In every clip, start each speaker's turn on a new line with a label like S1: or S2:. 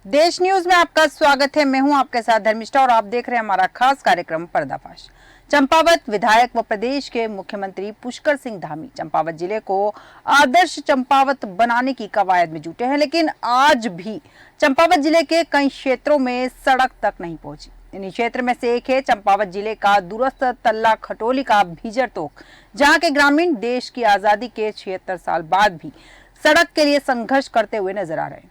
S1: देश न्यूज में आपका स्वागत है। मैं हूं आपके साथ धर्मिष्ठा और आप देख रहे हैं हमारा खास कार्यक्रम पर्दाफाश। चंपावत विधायक व प्रदेश के मुख्यमंत्री पुष्कर सिंह धामी चंपावत जिले को आदर्श चंपावत बनाने की कवायद में जुटे हैं, लेकिन आज भी चंपावत जिले के कई क्षेत्रों में सड़क तक नहीं पहुंची। इन्हीं क्षेत्र में से एक है चंपावत जिले का दूरस्थ तल्ला खटोली का भीजर तोक, जहां के ग्रामीण देश की आजादी के 76 साल बाद भी सड़क के लिए संघर्ष करते हुए नजर आ रहे हैं।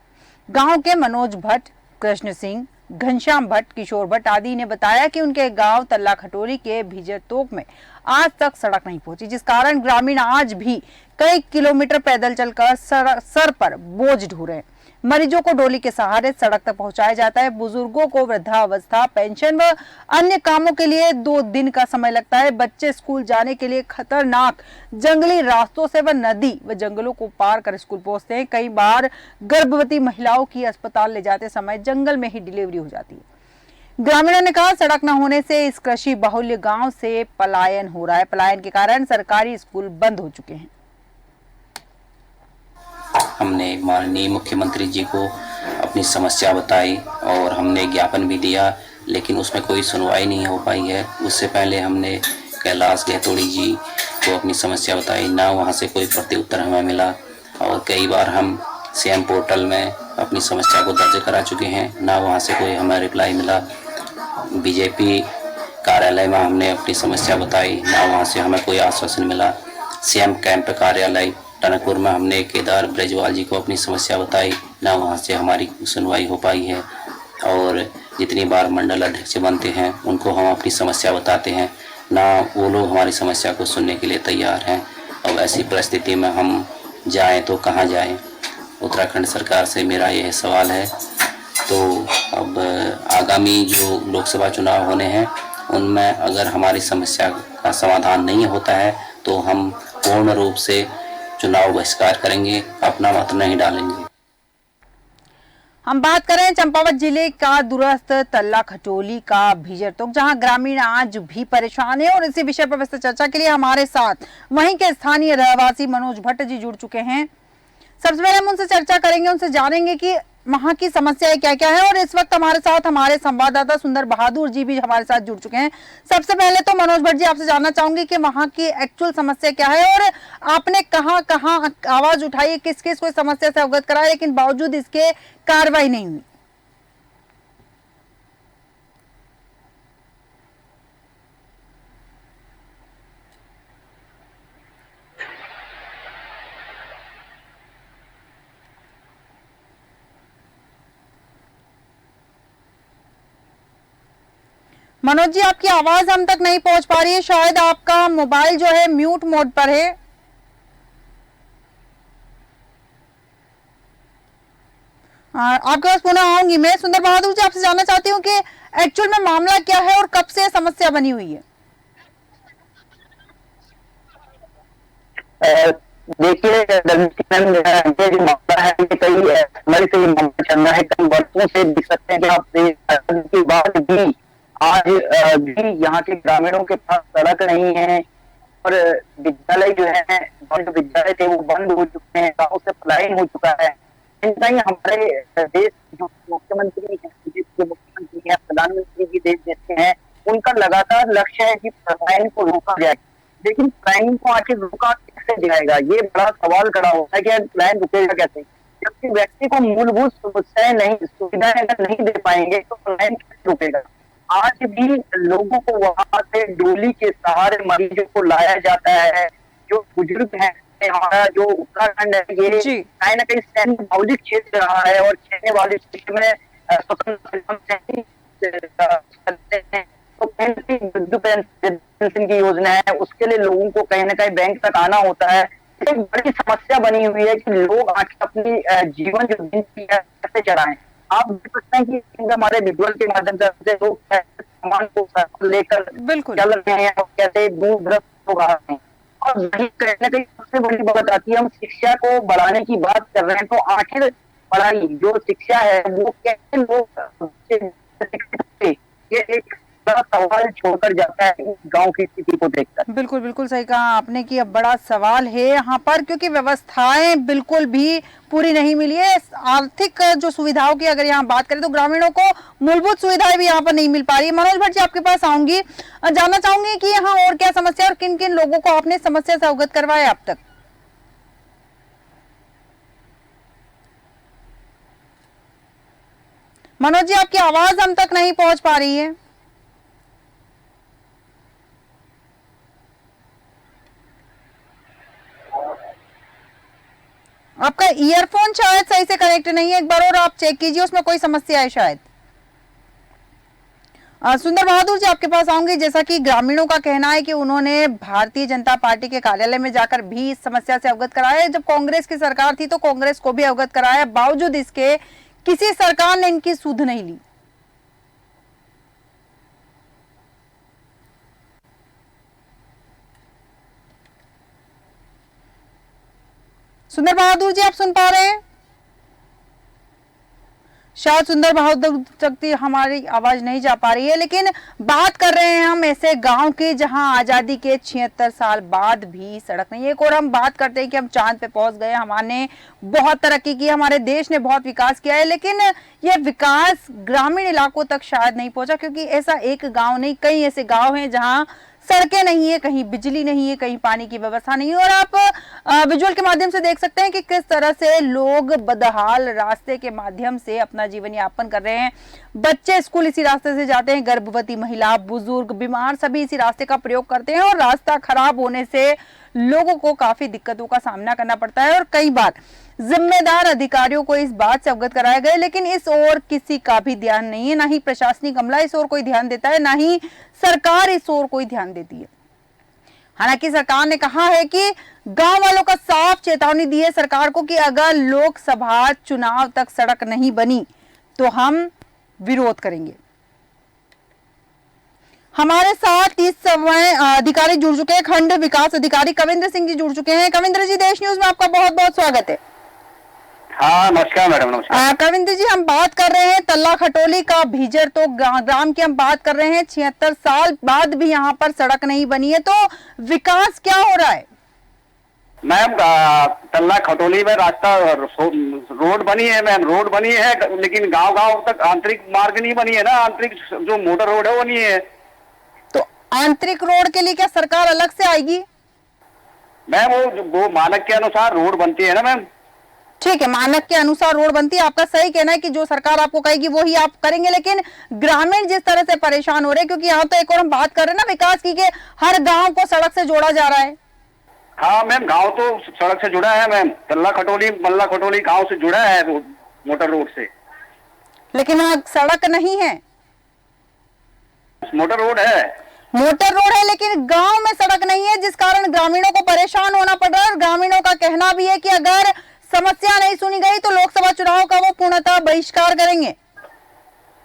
S1: गांव के मनोज भट्ट, कृष्ण सिंह, घनश्याम भट्ट, किशोर भट्ट आदि ने बताया कि उनके गांव तल्ला खटोली के भीजर तोक में आज तक सड़क नहीं पहुंची, जिस कारण ग्रामीण आज भी कई किलोमीटर पैदल चलकर सर पर बोझ ढो रहे हैं। मरीजों को डोली के सहारे सड़क तक पहुंचाया जाता है। बुजुर्गों को वृद्धावस्था पेंशन व अन्य कामों के लिए 2 दिन का समय लगता है। बच्चे स्कूल जाने के लिए खतरनाक जंगली रास्तों से व नदी व जंगलों को पार कर स्कूल पहुंचते हैं। कई बार गर्भवती महिलाओं की अस्पताल ले जाते समय जंगल में ही डिलीवरी हो जाती है। ग्रामीणों ने कहा, सड़क न होने से इस कृषि बहुल्य गांव से पलायन हो रहा है। पलायन के कारण सरकारी स्कूल बंद हो चुके हैं।
S2: हमने माननीय मुख्यमंत्री जी को अपनी समस्या बताई और हमने ज्ञापन भी दिया, लेकिन उसमें कोई सुनवाई नहीं हो पाई है। उससे पहले हमने कैलाश गहतोड़ी जी को अपनी समस्या बताई, ना वहाँ से कोई प्रत्युत्तर हमें मिला। और कई बार हम सीएम पोर्टल में अपनी समस्या को दर्ज करा चुके हैं, ना वहाँ से कोई हमें रिप्लाई मिला। बीजेपी कार्यालय में हमने अपनी समस्या बताई, ना वहाँ से हमें कोई आश्वासन मिला। सीएम कैंप कार्यालय टनकपुर में हमने केदार ब्रजवाल जी को अपनी समस्या बताई, ना वहाँ से हमारी सुनवाई हो पाई है। और जितनी बार मंडल अध्यक्ष बनते हैं उनको हम अपनी समस्या बताते हैं, ना वो लोग हमारी समस्या को सुनने के लिए तैयार हैं। अब ऐसी परिस्थिति में हम जाएं तो कहाँ जाएं? उत्तराखंड सरकार से मेरा यह सवाल है। तो अब आगामी जो लोकसभा चुनाव होने हैं उनमें अगर हमारी समस्या का समाधान नहीं होता है तो हम पूर्ण रूप से चुनाव बहिष्कार करेंगे, अपना मत नहीं डालेंगे।
S1: हम बात करें चंपावत जिले का दूरस्थ तल्ला खटोली का भीजर तोक, जहां ग्रामीण आज भी परेशान है। और इसी विषय पर विस्तृत चर्चा के लिए हमारे साथ वहीं के स्थानीय रहवासी मनोज भट्ट जी जुड़ चुके हैं। सबसे पहले हम उनसे चर्चा करेंगे, उनसे जानेंगे कि वहां की समस्याएं क्या क्या है। और इस वक्त हमारे साथ हमारे संवाददाता सुंदर बहादुर जी भी हमारे साथ जुड़ चुके हैं। सबसे पहले तो मनोज भट्ट जी, आपसे जानना चाहूंगी कि वहां की एक्चुअल समस्या क्या है और आपने कहां कहां आवाज उठाई, किस किस कोई समस्या से अवगत कराया, लेकिन बावजूद इसके कार्रवाई नहीं हुई। मनोज जी, आपकी आवाज हम तक नहीं पहुंच पा रही है। शायद आपका मोबाइल जो है म्यूट मोड पर है। आपके पास पुनः आऊंगी मैं। सुंदर बहादुर जी, आपसे जानना चाहती हूँ कि एक्चुअल में मामला क्या है और कब से समस्या बनी हुई है?
S3: देखिए ये जो मामला है ये कई समय से मामला चल रहा है, कई वर्षों से देख सकते हैं कि आप के बाद भी आज भी यहाँ के ग्रामीणों के पास सड़क नहीं है और विद्यालय जो है, जो विद्यालय थे वो बंद हो चुके हैं, गाँव से पलायन हो चुका है। कहीं हमारे देश जो मुख्यमंत्री है, देश के मुख्यमंत्री है, प्रधानमंत्री जी देश देते हैं, उनका लगातार लक्ष्य है कि पलायन को रोका जाए, लेकिन पलायन को आखिर रोका कैसे जाएगा, ये बड़ा सवाल खड़ा होता है कि पलायन रुकेगा कैसे। जबकि व्यक्ति को मूलभूत सुविधाएं अगर नहीं दे पाएंगे तो पलायन कैसे रुकेगा। आज भी लोगों को वहां से डोली के सहारे मरीजों को लाया जाता है। जो बुजुर्ग है, हमारा जो उत्तराखंड है ये कहीं ना कहीं सैन्य बाहुल्य क्षेत्र रहा है और सैन्य वाले क्षेत्र में स्वतंत्र तो वृद्ध पेंशन की योजना है, उसके लिए लोगों को कहीं ना कहीं बैंक तक आना होता है। एक बड़ी समस्या बनी हुई है कि लोग आज अपनी जीवन जो दिनचर्या कैसे चलाएं। आप देख सकते हैं कि हमारे विजुअल के माध्यम से लोग सामान को लेकर चल रहे हैं और कैसे दूर ग्रस्त हो रहे हैं। और वही कहीं ना कहीं सबसे बड़ी बात आती है, हम शिक्षा को बढ़ाने की बात कर रहे हैं, तो आखिर पढ़ाई जो शिक्षा है वो कैसे लोग ये एक बड़ा सवाल छोड़कर जाता है इस गांव की स्थिति को देखकर।
S1: बिल्कुल बिल्कुल सही कहा आपने कि अब बड़ा सवाल है यहाँ पर, क्योंकि व्यवस्थाएं बिल्कुल भी पूरी नहीं मिली है। आर्थिक जो सुविधाओं की अगर यहाँ बात करें तो ग्रामीणों को मूलभूत सुविधाएं भी यहाँ पर नहीं मिल पा रही है। मनोज भट्ट जी, आपके पास आऊंगी, जानना चाहूंगी कि यहाँ और क्या समस्या और किन किन लोगों को आपने समस्या से अवगत करवाया अब तक। मनोज जी, आपकी आवाज हम तक नहीं पहुंच पा रही है। आपका ईयरफोन शायद सही से कनेक्ट नहीं है, एक बार और आप चेक कीजिए, उसमें कोई समस्या है शायद। सुंदर बहादुर जी, आपके पास आऊंगी। जैसा कि ग्रामीणों का कहना है कि उन्होंने भारतीय जनता पार्टी के कार्यालय में जाकर भी इस समस्या से अवगत कराया। जब कांग्रेस की सरकार थी तो कांग्रेस को भी अवगत कराया, बावजूद इसके किसी सरकार ने इनकी सुध नहीं ली। सुंदर बहादुर जी, आप सुन पा रहे हैं? शायद सुंदर बहादुर तक हमारी आवाज नहीं जा पा रही है, लेकिन बात कर रहे हैं हम ऐसे गांव की जहां आजादी के 76 साल बाद भी सड़क नहीं है। एक और हम बात करते हैं कि हम चांद पे पहुंच गए, हमने बहुत तरक्की की, हमारे देश ने बहुत विकास किया है, लेकिन यह विकास ग्रामीण इलाकों तक शायद नहीं पहुंचा, क्योंकि ऐसा एक गांव नहीं, कई ऐसे गांव हैं जहां सड़कें नहीं है, कहीं बिजली नहीं है, कहीं पानी की व्यवस्था नहीं है। और आप विजुअल के माध्यम से देख सकते हैं कि किस तरह से लोग बदहाल रास्ते के माध्यम से अपना जीवन यापन कर रहे हैं। बच्चे स्कूल इसी रास्ते से जाते हैं, गर्भवती महिला, बुजुर्ग, बीमार सभी इसी रास्ते का प्रयोग करते हैं, और रास्ता खराब होने से लोगों को काफी दिक्कतों का सामना करना पड़ता है। और कई बार जिम्मेदार अधिकारियों को इस बात से अवगत कराया गया, लेकिन इस ओर किसी का भी ध्यान नहीं है, ना ही प्रशासनिक अमला इस ओर कोई ध्यान देता है, ना ही सरकार इस ओर कोई ध्यान देती है। हालांकि सरकार ने कहा है कि गांव वालों का साफ चेतावनी दी है सरकार को कि अगर लोकसभा चुनाव तक सड़क नहीं बनी तो हम विरोध करेंगे। हमारे साथ इस समय अधिकारी जुड़ चुके हैं, खंड विकास अधिकारी कविंद्र सिंह जी जुड़ चुके हैं। कविंद्र जी, देश न्यूज में आपका बहुत बहुत स्वागत है।
S3: हाँ, नमस्कार मैडम, नमस्कार।
S1: कविंद्र जी, हम बात कर रहे हैं तल्ला खटोली का भीजर तो ग्राम की हम बात कर रहे हैं। 76 साल बाद भी यहाँ पर सड़क नहीं बनी है, तो विकास क्या हो रहा है?
S3: मैम, तल्ला खटोली में रास्ता रोड बनी है मैम, रोड बनी है, लेकिन गांव-गांव तक आंतरिक मार्ग नहीं बनी है ना, आंतरिक जो मोटर रोड है वो नहीं है।
S1: तो आंतरिक रोड के लिए क्या सरकार अलग से आएगी?
S3: मैम, वो मानक के अनुसार रोड बनती है ना मैम।
S1: ठीक है, मानक के अनुसार रोड बनती है, आपका सही कहना है कि जो सरकार आपको कहेगी वो ही आप करेंगे, लेकिन ग्रामीण जिस तरह से परेशान हो रहे हैं, क्योंकि यहाँ तो एक और हम बात कर रहे हैं ना विकास की, कि हर गांव को सड़क से जोड़ा जा रहा है।
S3: हाँ मैम, गांव तो सड़क से जुड़ा है मैम, तल्ला खटोली मल्ला खटोली गांव से जुड़ा है मोटर रोड से,
S1: लेकिन वहाँ सड़क नहीं है।
S3: मोटर रोड है,
S1: मोटर रोड है, लेकिन गांव में सड़क नहीं है, जिस कारण ग्रामीणों को परेशान होना पड़ रहा है। और ग्रामीणों का कहना भी है कि अगर समस्या नहीं सुनी गई तो लोकसभा चुनाव का वो पूर्णतः बहिष्कार करेंगे।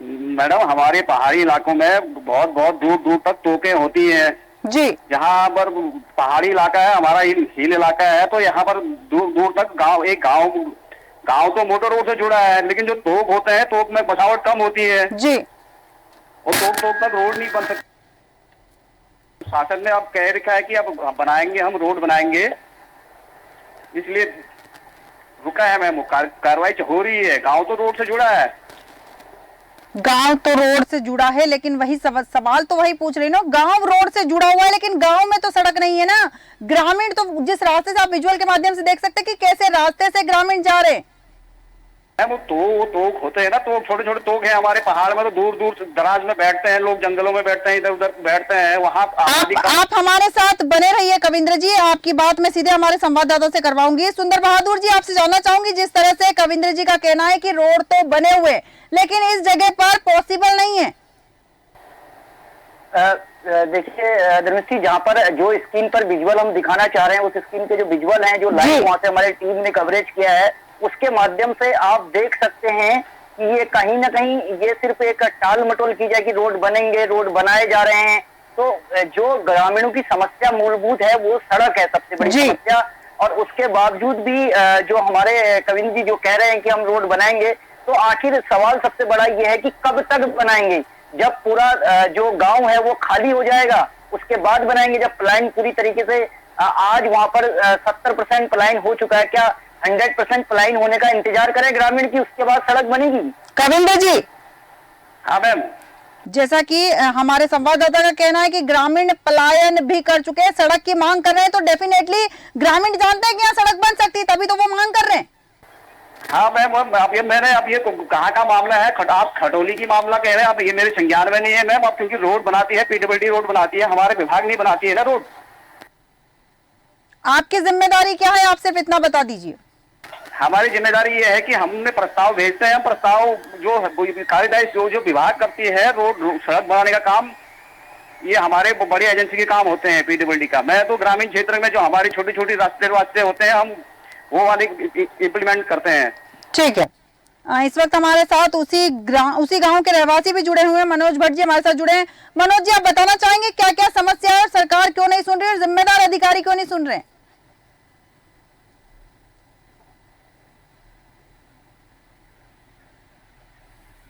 S3: मैडम, हमारे पहाड़ी इलाकों में बहुत बहुत दूर दूर तक तोकें होती हैं
S1: जी।
S3: यहाँ पर पहाड़ी इलाका है, हमारा हिल इलाका है, तो यहाँ पर दूर दूर तक गांव तो मोटर रोड से जुड़ा है, लेकिन जो तोक होते हैं, तोक में बसावट कम होती है
S1: जी,
S3: और तोक तक रोड नहीं बन सकती। शासन ने अब कह रखा है कि अब बनाएंगे, हम रोड बनाएंगे, इसलिए रुका है मैम, कार्रवाई हो रही है। गांव तो रोड से जुड़ा है,
S1: गांव तो रोड से जुड़ा है, लेकिन वही सवाल तो वही पूछ रही ना, गांव रोड से जुड़ा हुआ है लेकिन गांव में तो सड़क नहीं है ना। ग्रामीण तो जिस रास्ते से आप विजुअल के माध्यम से देख सकते हैं कि कैसे रास्ते से ग्रामीण जा रहे हैं।
S3: वो तोक होते हैं ना, तो छोटे छोटे तोक हैं हमारे पहाड़ में, तो दूर दूर दराज में बैठते हैं लोग, जंगलों में बैठते हैं, इधर उधर बैठते हैं। वहाँ
S1: आप हमारे साथ बने रहिए कविंद्र जी, आपकी बात मैं सीधे हमारे संवाददाता से करवाऊंगी। सुंदर बहादुर जी, आपसे जानना चाहूंगी, जिस तरह से कविंद्र जी का कहना है कि रोड तो बने हुए लेकिन इस जगह पर पॉसिबल नहीं है।
S3: देखिए धर्मेश जी, जहाँ पर जो स्क्रीन पर विजुअल हम दिखाना चाह रहे हैं, उस स्क्रीन के जो विजुअल हैं, जो लाइव वहाँ से हमारी टीम ने कवरेज किया है, उसके माध्यम से आप देख सकते हैं कि ये कहीं ना कहीं ये सिर्फ एक टाल मटोल की जाए कि रोड बनेंगे, रोड बनाए जा रहे हैं। तो जो ग्रामीणों की समस्या मूलभूत है वो सड़क है, सबसे बड़ी समस्या। और उसके बावजूद भी जो हमारे कविंद्र जी जो कह रहे हैं कि हम रोड बनाएंगे, तो आखिर सवाल सबसे बड़ा ये है कि कब तक बनाएंगे, जब पूरा जो गांव है वो खाली हो जाएगा उसके बाद बनाएंगे, जब पलायन पूरी तरीके से आज वहां पर 70% पलायन हो चुका है, क्या 100% पलायन होने का इंतजार करें ग्रामीण की, उसके बाद सड़क बनेगी?
S1: कविंद्र जी,
S3: हाँ मैम,
S1: जैसा कि हमारे संवाददाता का कहना है कि ग्रामीण पलायन भी कर चुके हैं, सड़क की मांग कर रहे हैं, तो डेफिनेटली ग्रामीण जानते हैं कि यहाँ सड़क बन सकती है, तभी तो वो मांग कर रहे हैं।
S3: हाँ मैम, अब ये कहाँ का मामला है? आप खटोली की मामला कह रहे हैं, अब ये मेरे संज्ञान में नहीं है मैम। अब क्योंकि रोड बनाती है पीडब्ल्यूडी, रोड बनाती है, हमारे विभाग नहीं बनाती है ना रोड।
S1: आपकी जिम्मेदारी क्या है, आप सिर्फ इतना बता दीजिए।
S3: हमारी जिम्मेदारी ये है कि हमने प्रस्ताव भेजते हैं, प्रस्ताव जो कार्यदायी जो विभाग करती है रोड सड़क बनाने का काम, ये हमारे बड़ी एजेंसी के काम होते हैं पीडब्ल्यूडी का। मैं तो ग्रामीण क्षेत्र में जो हमारी छोटी छोटी रास्ते होते हैं, हम वो वाले इम्प्लीमेंट करते हैं।
S1: ठीक है, इस वक्त हमारे साथ उसी गांव के रहवासी भी जुड़े हुए हैं, मनोज भट्ट जी हमारे साथ जुड़े हैं। मनोज जी, आप बताना चाहेंगे क्या क्या समस्या है और सरकार क्यों नहीं सुन रही है, जिम्मेदार अधिकारी क्यों नहीं सुन रहे हैं?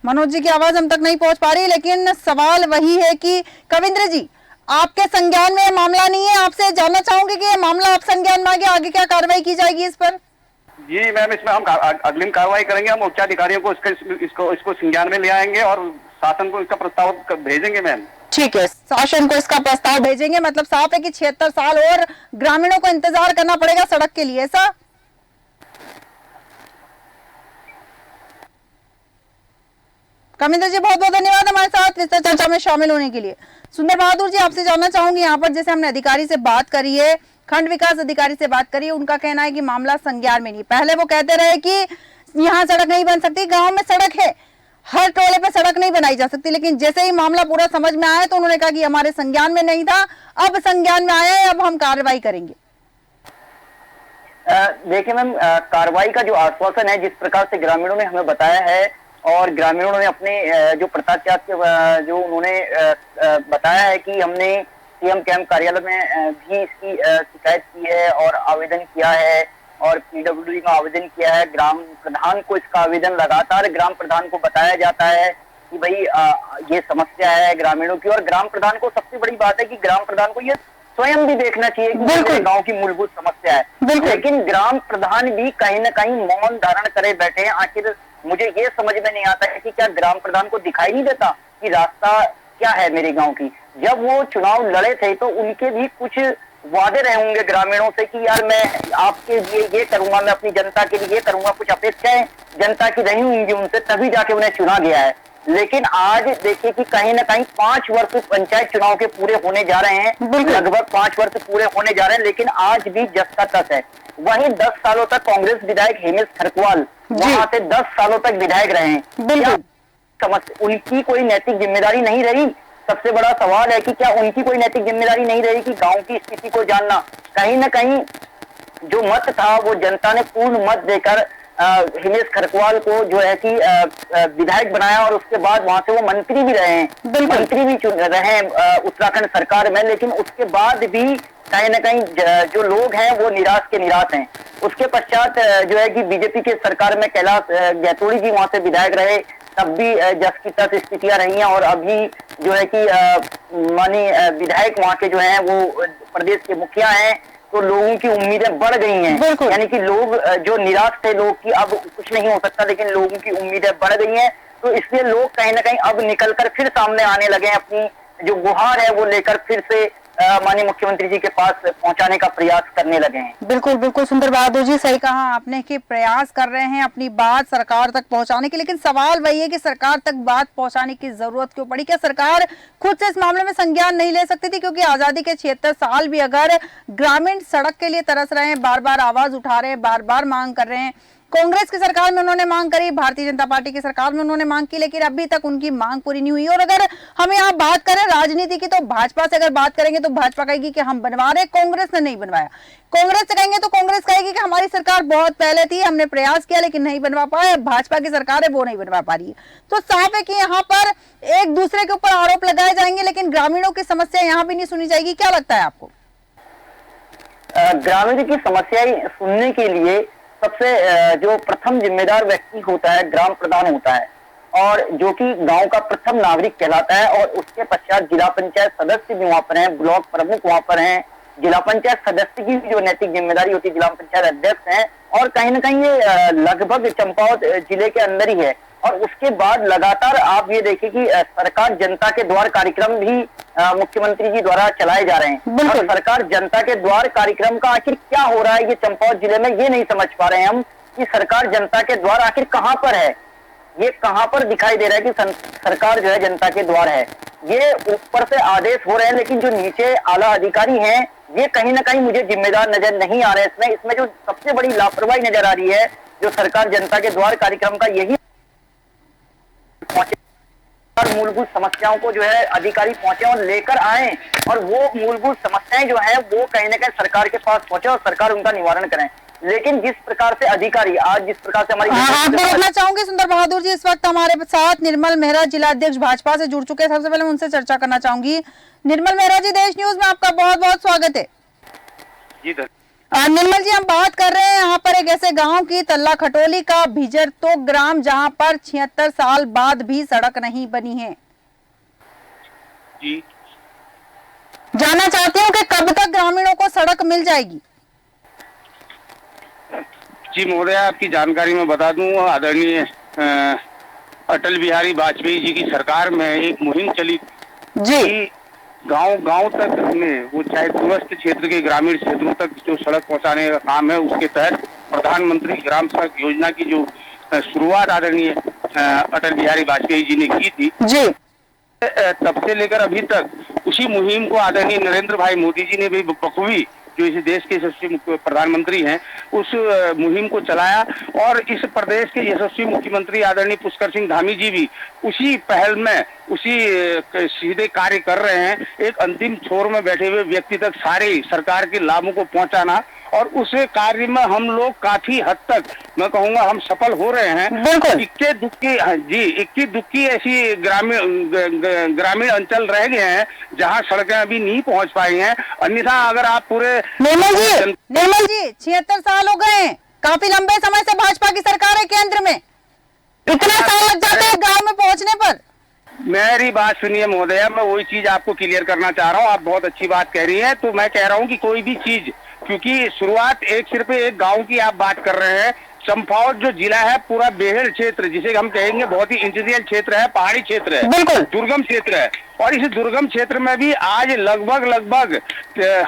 S1: मनोज जी की आवाज हम तक नहीं पहुंच पा रही, लेकिन सवाल वही है कि कविंद्र जी, आपके संज्ञान में ये मामला नहीं है, आपसे जानना चाहूंगी कि ये मामला आप संज्ञान में आगे क्या कार्रवाई की जाएगी इस पर?
S3: जी मैम, इसमें हम अग्रिम कार्रवाई करेंगे, हम उच्चाधिकारियों को इसको संज्ञान में ले आएंगे और शासन को इसका प्रस्ताव भेजेंगे मैम।
S1: ठीक है, शासन को इसका प्रस्ताव भेजेंगे, मतलब साफ है कि 76 साल और ग्रामीणों को इंतजार करना पड़ेगा सड़क के लिए, ऐसा? कविंद्र जी, बहुत बहुत धन्यवाद हमारे साथ विस्तृत चर्चा में शामिल होने के लिए। सुंदर बहादुर जी, आपसे जानना चाहूंगी, यहाँ पर जैसे हमने अधिकारी से बात करी है, खंड विकास अधिकारी से बात करी है, उनका कहना है कि मामला संज्ञान में नहीं। पहले वो कहते रहे कि यहाँ सड़क नहीं बन सकती, गांव में सड़क है, हर टोले पे सड़क नहीं बनाई जा सकती, लेकिन जैसे ही मामला पूरा समझ में आया तो उन्होंने कहा कि हमारे संज्ञान में नहीं था, अब संज्ञान में आया है, अब हम कार्रवाई करेंगे।
S3: देखिए मैम, कार्रवाई का जो आश्वासन है, जिस प्रकार से ग्रामीणों ने हमें बताया है और ग्रामीणों ने अपने जो प्रताप जो उन्होंने बताया है कि हमने सीएम कैंप कार्यालय में भी इसकी शिकायत की है और आवेदन किया है और पीडब्ल्यूडी का आवेदन किया है। ग्राम प्रधान को इसका आवेदन लगातार ग्राम प्रधान को बताया जाता है कि भाई ये समस्या है ग्रामीणों की, और ग्राम प्रधान को सबसे बड़ी बात है कि ग्राम प्रधान को ये स्वयं भी देखना चाहिए कि गांव की मूलभूत समस्या है, लेकिन ग्राम प्रधान भी कहीं ना कहीं मौन धारण करे बैठे हैं। आखिर मुझे ये समझ में नहीं आता है कि क्या ग्राम प्रधान को दिखाई नहीं देता कि रास्ता क्या है मेरे गांव की? जब वो चुनाव लड़े थे तो उनके भी कुछ वादे रहे होंगे ग्रामीणों से कि यार मैं आपके लिए ये करूंगा, मैं अपनी जनता के लिए ये करूंगा, कुछ अपेक्षाएं जनता की रही होंगी उनसे, तभी जाके उन्हें चुना गया है। लेकिन आज देखिए कि कहीं ना कहीं 5 वर्ष पंचायत चुनाव के पूरे होने जा रहे हैं, लगभग 5 वर्ष पूरे होने जा रहे हैं, लेकिन आज भी जस का तस है। वहीं 10 सालों तक कांग्रेस विधायक हेमेश खरकवाल वहां से 10 सालों तक विधायक रहे हैं। उनकी कोई नैतिक जिम्मेदारी नहीं रही? सबसे बड़ा सवाल है कि क्या उनकी कोई नैतिक जिम्मेदारी नहीं रही कि गांव की स्थिति को जानना? कहीं ना कहीं जो मत था वो जनता ने पूर्ण मत देकर हिमेश खरकवाल को जो है कि विधायक बनाया और उसके बाद वहां से वो मंत्री भी रहे हैं, मंत्री भी चुन रहे हैं उत्तराखंड सरकार में। लेकिन उसके बाद भी कहीं ना कहीं जो लोग हैं वो निराश के निराश हैं। उसके पश्चात जो है कि बीजेपी के सरकार में कैलाश गैतोड़ी जी वहां से विधायक रहे, तब भी जस की तस स्थितियां रही हैं, और अभी जो है कि मानी विधायक वहां के जो हैं वो प्रदेश के मुखिया हैं, तो लोगों की उम्मीदें बढ़ गई हैं। यानी कि लोग जो निराश थे लोग कि अब कुछ नहीं हो सकता, लेकिन लोगों की उम्मीदें बढ़ गई हैं, तो इसलिए लोग कहीं ना कहीं अब निकलकर फिर सामने आने लगे हैं, अपनी जो गुहार है वो लेकर फिर से माननीय मुख्यमंत्री जी के पास पहुंचाने का प्रयास करने लगे हैं।
S1: बिल्कुल बिल्कुल सुंदर बहादुर जी, सही कहा आपने कि प्रयास कर रहे हैं अपनी बात सरकार तक पहुंचाने की, लेकिन सवाल वही है कि सरकार तक बात पहुंचाने की जरूरत क्यों पड़ी? क्या सरकार खुद से इस मामले में संज्ञान नहीं ले सकती थी? क्योंकि आजादी के 76 साल भी अगर ग्रामीण सड़क के लिए तरस रहे हैं, बार बार आवाज उठा रहे हैं, बार बार मांग कर रहे हैं, कांग्रेस की सरकार में उन्होंने मांग करी, भारतीय जनता पार्टी की सरकार में उन्होंने मांग की, लेकिन अभी तक उनकी मांग पूरी नहीं हुई। और अगर हम यहाँ बात करें राजनीति की, तो भाजपा से अगर बात करेंगे तो भाजपा कहेगी कि हम बनवा रहे, कांग्रेस ने नहीं बनवाया। कांग्रेस से कहेंगे तो कांग्रेस कहेगी कि हमारी सरकार बहुत पहले थी, हमने प्रयास किया लेकिन नहीं बनवा पाए, भाजपा की सरकार है वो नहीं बनवा पा रही है। तो साफ है कि यहाँ पर एक दूसरे के ऊपर आरोप लगाए जाएंगे, लेकिन ग्रामीणों की समस्या यहाँ भी नहीं सुनी जाएगी। क्या लगता है आपको?
S3: ग्रामीणों की समस्याएं सुनने के लिए सबसे जो प्रथम जिम्मेदार व्यक्ति होता है ग्राम प्रधान होता है। और जो कि गांव का प्रथम नागरिक कहलाता है। और उसके पश्चात जिला पंचायत सदस्य भी वहां पर हैं, ब्लॉक प्रमुख वहां पर हैं, जिला पंचायत सदस्य की जो नैतिक जिम्मेदारी होती है जिला पंचायत अध्यक्ष हैं। और कहीं ना कहीं ये लगभग चंपावत जिले के अंदर ही है। और उसके बाद लगातार आप ये देखिए कि सरकार जनता के द्वार कार्यक्रम भी मुख्यमंत्री जी द्वारा चलाए जा रहे हैं। और सरकार जनता के द्वार कार्यक्रम का आखिर क्या हो रहा है ये चंपावत जिले में, ये नहीं समझ पा रहे हैं हम कि सरकार जनता के द्वार आखिर कहां पर है, ये कहां पर दिखाई दे रहा है कि सरकार जो है जनता के द्वार है। ये ऊपर से आदेश हो रहे हैं, लेकिन जो नीचे आला अधिकारी हैं ये कहीं ना कहीं मुझे जिम्मेदार नजर नहीं आ रहे हैं इसमें जो सबसे बड़ी लापरवाही नजर आ रही है, जो सरकार जनता के द्वार कार्यक्रम का यही और मूलभूत समस्याओं को जो है अधिकारी पहुंचे और लेकर आए, और वो मूलभूत समस्याएं जो है वो कहीं ना कहीं सरकार के पास पहुंचे और सरकार उनका निवारण करें। लेकिन जिस प्रकार से अधिकारी आज जिस प्रकार से हमारी
S1: आप देखना चाहूंगे सुंदर बहादुर जी, इस वक्त हमारे साथ निर्मल मेहरा जिला अध्यक्ष भाजपा से जुड़ चुके हैं। सबसे पहले मैं उनसे चर्चा करना चाहूंगी। निर्मल मेहरा जी, देश न्यूज में आपका बहुत बहुत स्वागत है।
S3: जी
S1: निर्मल जी, हम बात कर रहे हैं यहाँ पर एक ऐसे गांव की, तल्ला खटोली का भिजरतो ग्राम, जहां पर 76 साल बाद भी सड़क नहीं बनी है।
S4: जी
S1: जानना चाहती हूँ कि कब तक ग्रामीणों को सड़क मिल जाएगी।
S4: जी महोदय, आपकी जानकारी में बता दूं, आदरणीय अटल बिहारी वाजपेयी जी की सरकार में एक मुहिम चली
S1: जी।
S4: गांव गांव तक में, वो चाहे दूरस्थ क्षेत्र के ग्रामीण क्षेत्रों तक जो सड़क पहुंचाने का काम है, उसके तहत प्रधानमंत्री ग्राम सड़क योजना की जो शुरुआत आदरणीय अटल बिहारी वाजपेयी जी ने की थी
S1: जी,
S4: तब से लेकर अभी तक उसी मुहिम को आदरणीय नरेंद्र भाई मोदी जी ने भी बखूबी, जो इस देश के यशस्वी प्रधानमंत्री हैं, उस मुहिम को चलाया। और इस प्रदेश के यशस्वी मुख्यमंत्री आदरणीय पुष्कर सिंह धामी जी भी उसी पहल में, उसी सीधे कार्य कर रहे हैं। एक अंतिम छोर में बैठे हुए व्यक्ति तक सारे सरकार के लाभों को पहुंचाना, और उस कार्य में हम लोग काफी हद तक, मैं कहूंगा, हम सफल हो रहे हैं। इक्के दुक्की ऐसी ग्रामीण अंचल रह गए हैं जहां सड़कें अभी नहीं पहुंच पाई हैं। अन्यथा अगर आप पूरे
S1: निर्मल जी 76 साल हो गए हैं, काफी लंबे समय से भाजपा की सरकार है केंद्र में, इतना साल लग जाता है गाँव में पहुँचने पर।
S4: मेरी बात सुनिए महोदया, मैं वही चीज आपको क्लियर करना चाह रहा हूँ। आप बहुत अच्छी बात कह रही हैं। तो मैं कह रहा हूँ कि कोई भी चीज, क्योंकि शुरुआत सिर्फ एक गांव की आप बात कर रहे हैं। चंपावत जो जिला है, पूरा बेहड़ क्षेत्र, जिसे हम कहेंगे बहुत ही इंटीरियर क्षेत्र है, पहाड़ी क्षेत्र है,
S1: बिल्कुल
S4: दुर्गम क्षेत्र है। और इस दुर्गम क्षेत्र में भी आज लगभग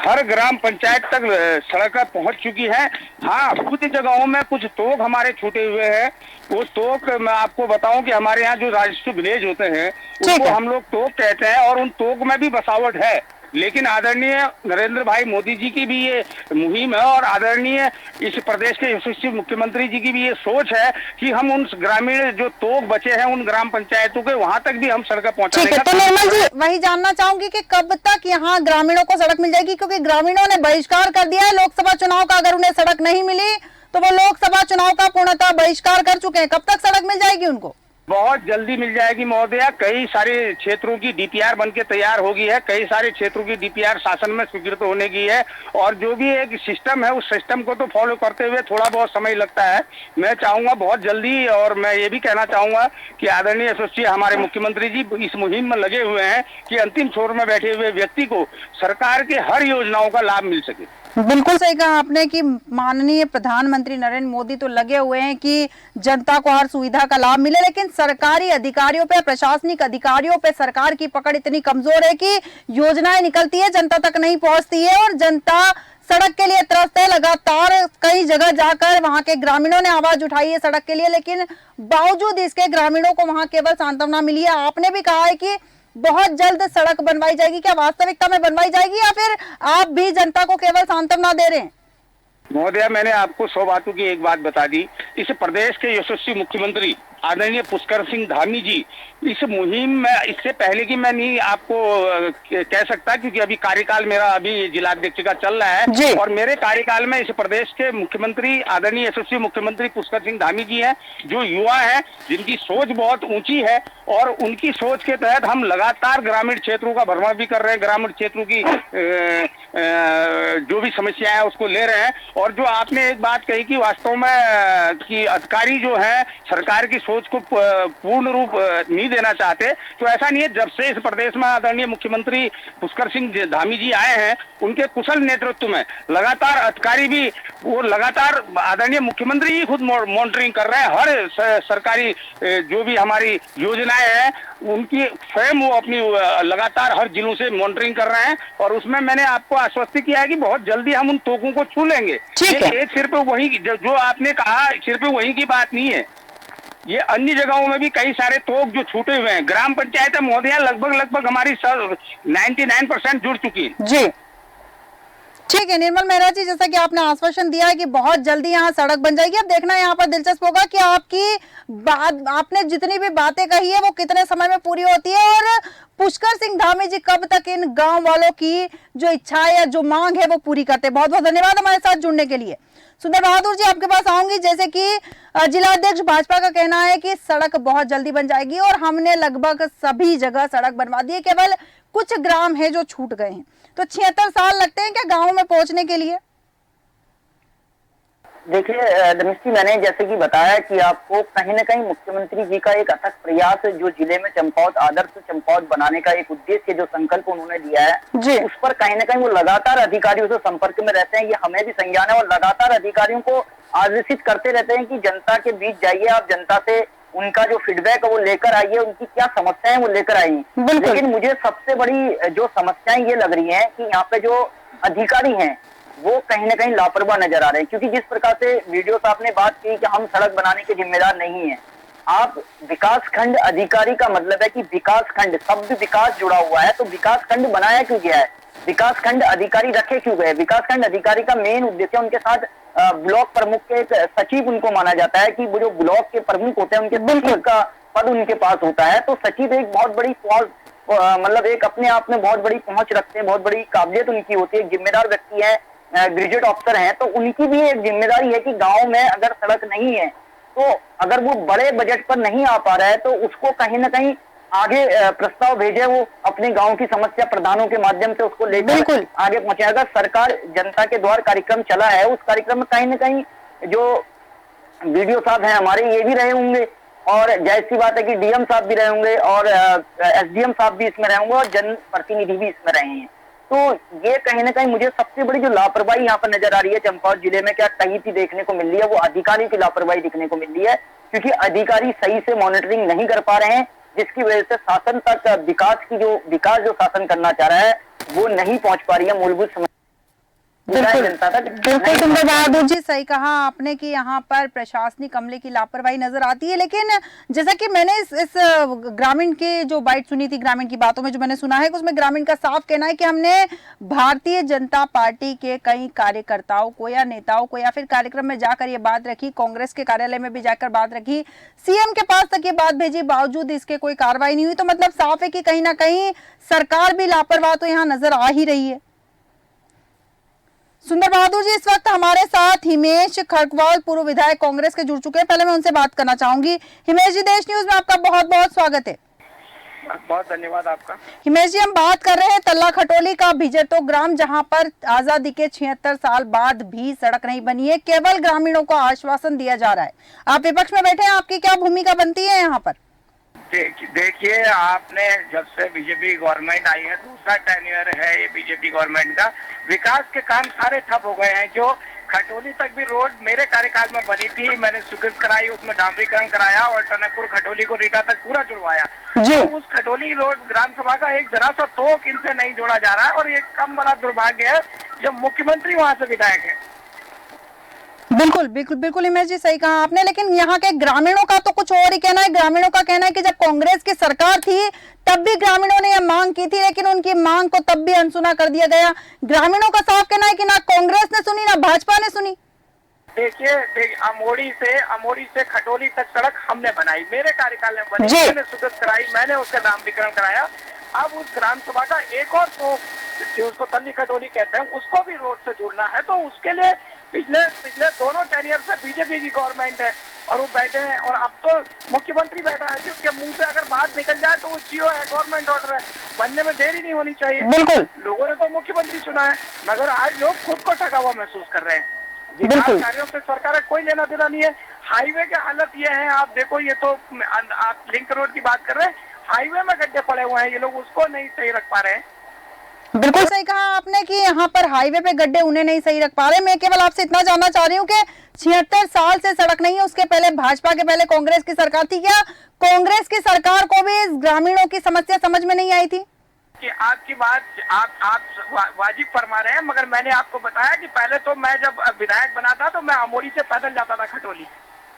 S4: हर ग्राम पंचायत तक सड़कें पहुंच चुकी हैं। हाँ, कुछ जगहों में कुछ तोक हमारे छूटे हुए हैं। वो तोक मैं आपको बताऊं कि हमारे यहाँ जो राजस्व विलेज होते हैं उनको हम लोग तोक कहते हैं, और उन तोक में भी बसावट है। लेकिन आदरणीय नरेंद्र भाई मोदी जी की भी ये मुहिम है, और आदरणीय इस प्रदेश के यशस्वी मुख्यमंत्री जी की भी ये सोच है कि हम उन ग्रामीण जो तोक बचे हैं उन ग्राम पंचायतों के, वहां तक भी हम सड़कें पहुंचाने का।
S1: तो निर्मल जी, वही जानना चाहूंगी कि कब तक यहाँ ग्रामीणों को सड़क मिल जाएगी, क्योंकि ग्रामीणों ने बहिष्कार कर दिया है लोकसभा चुनाव का। अगर उन्हें सड़क नहीं मिली तो वो लोकसभा चुनाव का पूर्णतः बहिष्कार कर चुके हैं। कब तक सड़क मिल जाएगी उनको?
S4: बहुत जल्दी मिल जाएगी महोदया। कई सारे क्षेत्रों की डीपीआर बनके तैयार हो गई है, कई सारे क्षेत्रों की डीपीआर शासन में स्वीकृत होने की है, और जो भी एक सिस्टम है उस सिस्टम को तो फॉलो करते हुए थोड़ा बहुत समय लगता है। मैं चाहूंगा बहुत जल्दी, और मैं ये भी कहना चाहूंगा कि आदरणीय यशस्वी हमारे मुख्यमंत्री जी इस मुहिम में लगे हुए हैं कि अंतिम छोर में बैठे हुए व्यक्ति को सरकार के हर योजनाओं का लाभ मिल सके।
S1: बिल्कुल सही कहा आपने कि माननीय प्रधानमंत्री नरेंद्र मोदी तो लगे हुए हैं कि जनता को हर सुविधा का लाभ मिले, लेकिन सरकारी अधिकारियों पे, प्रशासनिक अधिकारियों पे सरकार की पकड़ इतनी कमजोर है कि योजनाएं निकलती है, जनता तक नहीं पहुंचती है, और जनता सड़क के लिए त्रस्त है। लगातार कई जगह जाकर वहां के ग्रामीणों ने आवाज उठाई है सड़क के लिए, लेकिन बावजूद इसके ग्रामीणों को वहां केवल सांत्वना मिली है। आपने भी कहा है कि बहुत जल्द सड़क बनवाई जाएगी, क्या वास्तविकता में बनवाई जाएगी या फिर आप भी जनता को केवल सांत्वना दे रहे हैं?
S4: महोदया, मैंने आपको 100 बातों की एक बात बता दी। इस प्रदेश के यशस्वी मुख्यमंत्री आदरणीय पुष्कर सिंह धामी जी इस मुहिम में, इससे पहले की मैं नहीं आपको कह सकता, क्योंकि अभी कार्यकाल मेरा अभी जिलाध्यक्ष का चल रहा है, और मेरे कार्यकाल में इस प्रदेश के मुख्यमंत्री आदरणीय यशस्वी मुख्यमंत्री पुष्कर सिंह धामी जी हैं, जो युवा हैं, जिनकी सोच बहुत ऊंची है, और उनकी सोच के तहत हम लगातार ग्रामीण क्षेत्रों का भ्रमण भी कर रहे हैं, ग्रामीण क्षेत्रों की जो भी समस्याएं हैं उसको ले रहे हैं, और जो आपने एक बात कही कि वास्तव में कि अधिकारी जो है सरकार की सोच को पूर्ण रूप नहीं देना चाहते, तो ऐसा नहीं है। जब से इस प्रदेश में आदरणीय मुख्यमंत्री पुष्कर सिंह धामी जी आए हैं, उनके कुशल नेतृत्व में लगातार अधिकारी भी वो लगातार आदरणीय मुख्यमंत्री ही खुद मॉनिटरिंग कर रहे हैं। हर सरकारी जो भी हमारी योजनाएं हैं उनकी स्वयं वो अपनी लगातार हर जिलों से मॉनिटरिंग कर रहे हैं, और उसमें मैंने आपको आश्वस्त किया है कि बहुत जल्दी हम उन तोकों को छू लेंगे।
S1: ठीक है।
S4: एक सिर्फ वही जो आपने कहा सिर्फ वही की बात नहीं है, ये अन्य जगहों में भी कई सारे तोक जो छूटे हुए हैं। ग्राम पंचायत महोदया लगभग हमारी 99% जुड़ चुकी है
S1: जी। ठीक है निर्मल मेहरा जी, जैसा कि आपने आश्वासन दिया है कि बहुत जल्दी यहाँ सड़क बन जाएगी। अब देखना यहाँ पर दिलचस्प होगा कि आपकी बात, आपने जितनी भी बातें कही है वो कितने समय में पूरी होती है, और पुष्कर सिंह धामी जी कब तक इन गांव वालों की जो इच्छा है या जो मांग है वो पूरी करते हैं। बहुत बहुत धन्यवाद हमारे साथ जुड़ने के लिए। सुंदर बहादुर जी, आपके पास आऊंगी। जैसे कि जिला अध्यक्ष भाजपा का कहना है कि सड़क बहुत जल्दी बन जाएगी और हमने लगभग सभी जगह सड़क बनवा दी है, केवल कुछ ग्राम है जो छूट गए हैं। तो 76 साल लगते हैं क्या गाँव में पहुंचने के लिए?
S3: देखिए दमिश्री, मैंने जैसे कि बताया कि आपको कहीं न कहीं मुख्यमंत्री जी का एक अथक प्रयास जो जिले में चंपावत आदर्श चंपावत बनाने का एक उद्देश्य जो संकल्प उन्होंने लिया है
S1: जी,
S3: उस पर कहीं न कहीं वो लगातार अधिकारियों से संपर्क में रहते हैं। ये हमें भी संज्ञान है, और लगातार अधिकारियों को आदेशित करते रहते हैं कि जनता के बीच जाइए, आप जनता से उनका जो फीडबैक है वो लेकर आइए, उनकी क्या समस्याएं वो लेकर आइए। लेकिन मुझे सबसे बड़ी जो समस्याएं ये लग रही है कि यहाँ पे जो अधिकारी हैं वो कहीं न कहीं लापरवाह नजर आ रहे हैं, क्योंकि जिस प्रकार से वीडियो साहब ने बात की कि हम सड़क बनाने के जिम्मेदार नहीं है। आप विकास खंड अधिकारी का मतलब है कि विकास खंड, शब्द विकास जुड़ा हुआ है, तो विकास खंड बनाया क्यों गया है, विकास खंड अधिकारी रखे क्यों गए? विकास खंड अधिकारी का मेन उद्देश्य, उनके साथ ब्लॉक प्रमुख के एक सचिव उनको माना जाता है कि वो जो ब्लॉक के प्रमुख होते हैं उनके सचिव का पद उनके पास होता है। तो सचिव एक बहुत बड़ी मतलब एक अपने आप में बहुत बड़ी पहुंच रखते हैं, बहुत बड़ी काबिलियत उनकी होती है, जिम्मेदार व्यक्ति है, ग्रेजुएट ऑफिसर हैं। तो उनकी भी एक जिम्मेदारी है कि गांव में अगर सड़क नहीं है तो अगर वो बड़े बजट पर नहीं आ पा रहा है तो उसको कहीं ना कहीं आगे प्रस्ताव भेजे, वो अपने गांव की समस्या प्रधानों के माध्यम से उसको लेकर आगे पहुंचे। अगर सरकार जनता के द्वार कार्यक्रम चला है, उस कार्यक्रम में कहीं ना कहीं जो वीडियो साहब हैं हमारे ये भी रहे होंगे, और जाहिर सी बात है कि डीएम साहब भी रहे होंगे, और एसडीएम साहब भी इसमें रहे होंगे, और जन प्रतिनिधि भी इसमें रहे हैं। तो ये कहीं ना कहीं मुझे सबसे बड़ी जो लापरवाही यहाँ पर नजर आ रही है चंपावत जिले में, क्या कहीं भी देखने को मिल रही है, वो अधिकारी की लापरवाही दिखने को मिल रही है, क्योंकि अधिकारी सही से मॉनिटरिंग नहीं कर पा रहे हैं, जिसकी वजह से शासन तक विकास जो शासन करना चाह रहा है वो नहीं पहुंच पा रही है मूलभूत समस्या जनता तक।
S1: बिल्कुल सुंदर बहादुर जी, सही कहा आपने कि यहाँ पर प्रशासनिक अमले की लापरवाही नजर आती है। लेकिन जैसा कि मैंने इस ग्रामीण की जो बाइट सुनी थी, ग्रामीण की बातों में जो मैंने सुना है, उसमें ग्रामीण का साफ कहना है कि हमने भारतीय जनता पार्टी के कई कार्यकर्ताओं को या नेताओं को या फिर कार्यक्रम में जाकर ये बात रखी, कांग्रेस के कार्यालय में भी जाकर बात रखी, सीएम के पास तक ये बात भेजी, बावजूद इसके कोई कार्रवाई नहीं हुई। तो मतलब साफ है कि कहीं ना कहीं सरकार भी लापरवाह तो यहाँ नजर आ ही रही है। सुंदर बहादुर जी, इस वक्त हमारे साथ हिमेश खरकवाल पूर्व विधायक कांग्रेस के जुड़ चुके हैं। पहले मैं उनसे बात करना चाहूंगी। हिमेश जी, देश न्यूज में आपका बहुत बहुत स्वागत है।
S4: बहुत धन्यवाद आपका।
S1: हिमेश जी, हम बात कर रहे हैं तल्ला खटोली का भिजरतो ग्राम, जहां पर आजादी के 76 साल बाद भी सड़क नहीं बनी है, केवल ग्रामीणों को आश्वासन दिया जा रहा है। आप विपक्ष में बैठे हैं, आपकी क्या भूमिका बनती है यहाँ पर?
S5: देखिए, आपने जब से बीजेपी गवर्नमेंट आई है, दूसरा टेन्योर है ये बीजेपी गवर्नमेंट का, विकास के काम सारे ठप हो गए हैं। जो खटोली तक भी रोड मेरे कार्यकाल में बनी थी, मैंने स्वीकृत कराई, उसमें डामरीकरण कराया और टनकपुर खटोली को रीटा तक पूरा जुड़वाया। तो उस खटोली रोड ग्राम सभा का एक जरा सा तोक इनसे नहीं जोड़ा जा रहा है, और ये कम बड़ा दुर्भाग्य है जब मुख्यमंत्री वहां से विधायक है।
S1: बिल्कुल बिल्कुल बिल्कुल हिमेश जी, सही कहा आपने। लेकिन यहाँ के ग्रामीणों का तो कुछ और ही कहना है। ग्रामीणों का कहना है कि जब कांग्रेस की सरकार थी तब भी ग्रामीणों ने यह मांग की थी, लेकिन उनकी मांग को तब भी अनसुना कर दिया गया। ग्रामीणों का साफ कहना है कि ना कांग्रेस ने सुनी ना भाजपा ने सुनी।
S5: देखिए, अमोड़ी से खटोली तक सड़क हमने बनाई, मेरे कार्यकाल में बनी, मैंने स्वीकृत कराई, मैंने उसका डामरीकरण कराया। अब उस ग्राम सभा का एक और तो जो उसको तल्ली खटोली कहते हैं उसको भी रोड से जुड़ना है, तो उसके लिए पिछले दोनों टेनियर से बीजेपी की गवर्नमेंट है और वो बैठे हैं, और अब तो मुख्यमंत्री बैठा है जिसके मुंह से अगर बात निकल जाए तो वो जियो है, गवर्नमेंट ऑर्डर है, बनने में देरी नहीं होनी चाहिए।
S1: बिल्कुल,
S5: लोगों ने तो मुख्यमंत्री चुना है, मगर आज लोग खुद को ठगा हुआ महसूस कर रहे हैं। विकास कार्यों से सरकार का कोई लेना देना नहीं है। हाईवे की हालत ये है, आप देखो, ये तो आप लिंक रोड की बात कर रहे हैं, हाईवे में गड्ढे पड़े हुए हैं, ये लोग उसको नहीं सही रख पा रहे हैं।
S1: बिल्कुल सही कहा आपने कि यहाँ पर हाईवे पे गड्ढे उन्हें नहीं सही रख पा रहे। मैं केवल आपसे इतना जानना चाह रही हूँ कि 76 साल से सड़क नहीं है, उसके पहले भाजपा के पहले कांग्रेस की सरकार थी, क्या कांग्रेस की सरकार को भी इस ग्रामीणों की समस्या समझ में नहीं आई थी?
S5: कि आपकी बात आप वाजिब फरमा रहे हैं, मगर मैंने आपको बताया कि पहले तो मैं जब विधायक बना था तो मैं अमोरी से पैदल जाता था खटोली।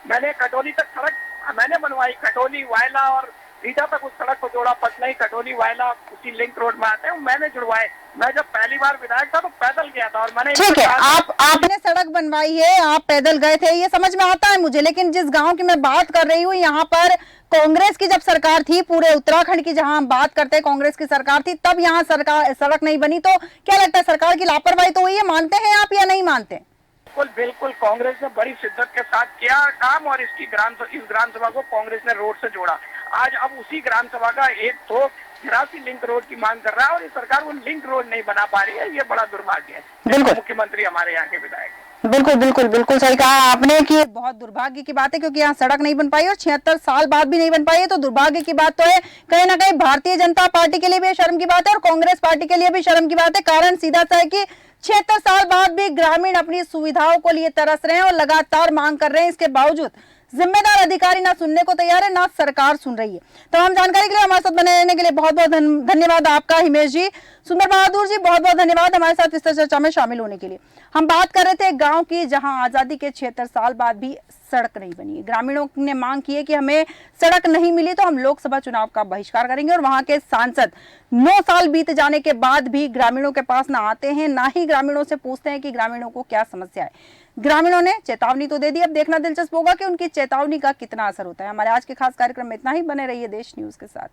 S5: मैंने खटोली तक सड़क मैंने बनवाई, खटोली वायला और रीटा तक उस सड़क को जोड़ा। पटनई खटोली वायला उसी लिंक रोड में आते हैं, मैंने जुड़वाए। मैं जब पहली बार विधायक था तो पैदल गया था और मैंने
S1: ठीक है, आपने सड़क बनवाई है, आप पैदल गए थे, ये समझ में आता है मुझे, लेकिन जिस गांव की मैं बात कर रही हूँ, यहाँ पर कांग्रेस की जब सरकार थी, पूरे उत्तराखंड की जहां हम बात करते हैं कांग्रेस की सरकार थी, तब यहाँ सड़क नहीं बनी। तो क्या लगता है सरकार की लापरवाही तो हुई है, मानते हैं आप या नहीं मानते?
S5: बिल्कुल कांग्रेस ने बड़ी शिद्दत के साथ किया काम और इस ग्राम सभा को कांग्रेस ने रोड से जोड़ा। आज अब उसी ग्राम सभा का एक तो लिंक रोड की मांग कर रहा है और ये सरकार वो लिंक रोड नहीं बना पा रही है। ये बड़ा दुर्भाग्य है।
S1: बिल्कुल
S5: मुख्यमंत्री हमारे यहाँ के विधायक।
S1: बिल्कुल बिल्कुल बिल्कुल सही कहा आपने कि बहुत दुर्भाग्य की बात है, क्योंकि यहाँ सड़क नहीं बन पाई और 76 साल बाद भी नहीं बन पाई है, तो दुर्भाग्य की बात तो है। कहीं ना कहीं भारतीय जनता पार्टी के लिए भी शर्म की बात है और कांग्रेस पार्टी के लिए भी शर्म की बात है। कारण सीधा सा है कि 76 साल बाद भी ग्रामीण अपनी सुविधाओं को लिए तरस रहे हैं और लगातार मांग कर रहे हैं। इसके बावजूद जिम्मेदार अधिकारी ना सुनने को तैयार है, ना सरकार सुन रही है। तमाम जानकारी के लिए हमारे साथ बने रहने के लिए बहुत बहुत धन्यवाद आपका हिमेश जी। सुंदर बहादुर जी, बहुत बहुत धन्यवाद हमारे साथ विस्तृत चर्चा में शामिल होने के लिए। हम बात कर रहे थे गांव की, जहां आजादी के 76 साल बाद भी सड़क नहीं बनी है। ग्रामीणों ने मांग की है कि हमें सड़क नहीं मिली तो हम लोकसभा चुनाव का बहिष्कार करेंगे, और वहां के सांसद 9 साल बीत जाने के बाद भी ग्रामीणों के पास ना आते हैं, ना ही ग्रामीणों से पूछते हैं कि ग्रामीणों को क्या समस्या है। ग्रामीणों ने चेतावनी तो दे दी, अब देखना दिलचस्प होगा कि उनकी चेतावनी का कितना असर होता है। हमारे आज के खास कार्यक्रम में इतना ही। बने रहिए देश न्यूज के साथ।